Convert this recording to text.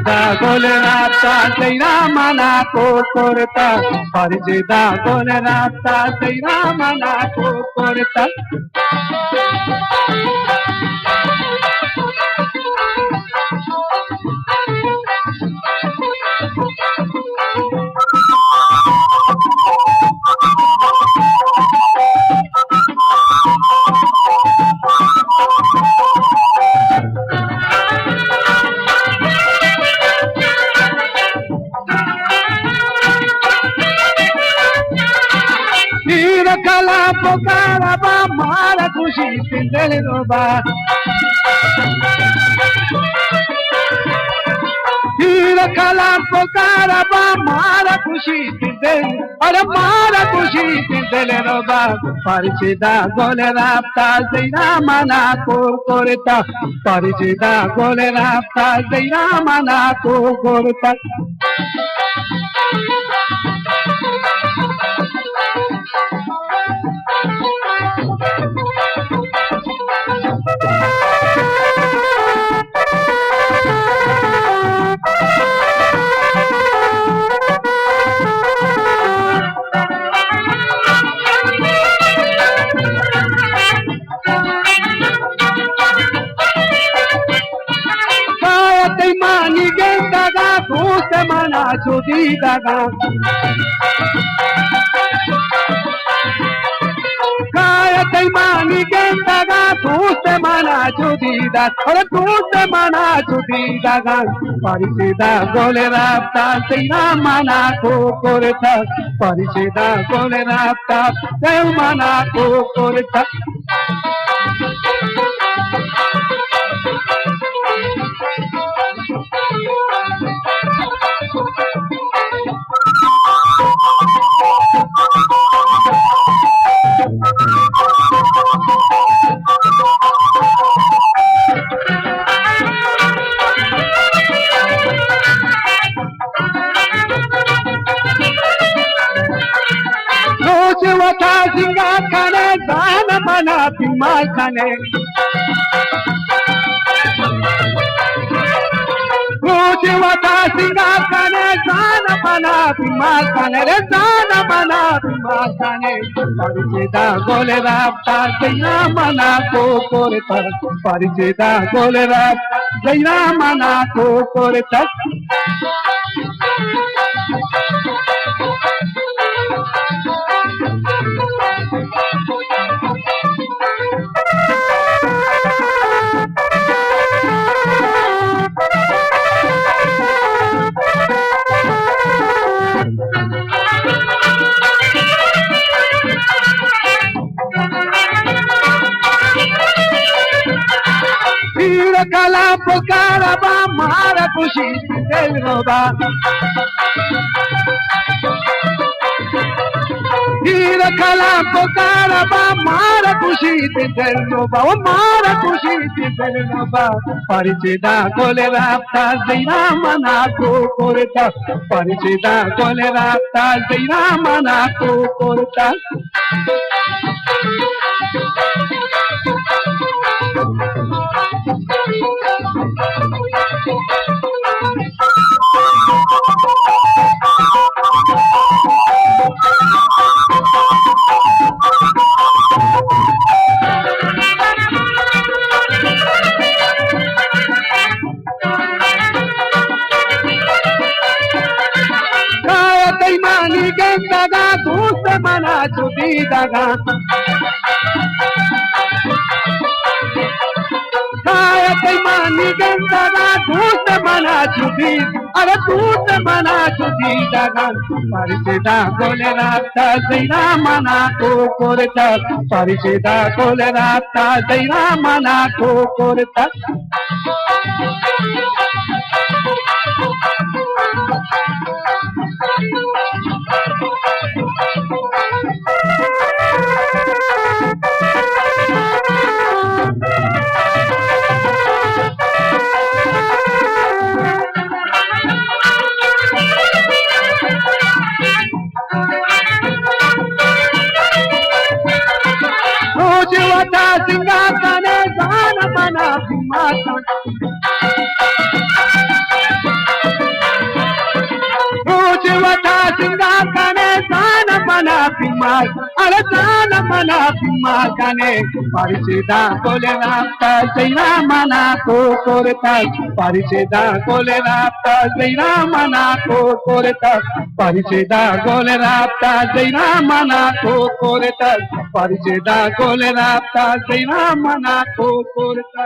పరిచిదా గోలెరాత శ్రీరామ నాకు కొరత పరిచిదా గోలెరాత శ్రీరామ నాకు కొరత kala pokara ba mara kushi tindele roba hira kala pokara ba mara kushi tindele ara mara kushi tindele roba parichida gole rapta zaina mana ko korta parichida gole rapta zaina mana ko korta mana chudi daga kaya tai mani daga tuste mana chudi daga ore tuste mana chudi daga parisida gole rapta teina mana ko korta parisida gole rapta teina mana ko korta wata singa kane dana mana pimal kane roje wata singa kane dana mana pimal kane re dana mana pimal kane parichida gole rapta zaina mana ko korta parichida gole rapta zaina mana ko korta kala pokara ba mara kushi del roba hira kala pokara ba mara kushi del roba o mara kushi del roba parichida gole rapta zaina mana ko korta parichida gole rapta zaina mana ko korta kaya tai mani daga tuste mana chudi daga kaya tai mani daga tuste mana chudi ara tuste mana chudi daga parichida gole rapta zaina mana ko korta parichida gole rapta zaina mana ko korta singa kane dana mana pimal mal, alatana mana magane, parisida gole rapta, seina mana ko korta, parisida gole rapta, seina mana ko korta, parisida gole rapta, seina mana ko korta, parisida gole rapta, seina mana ko korta.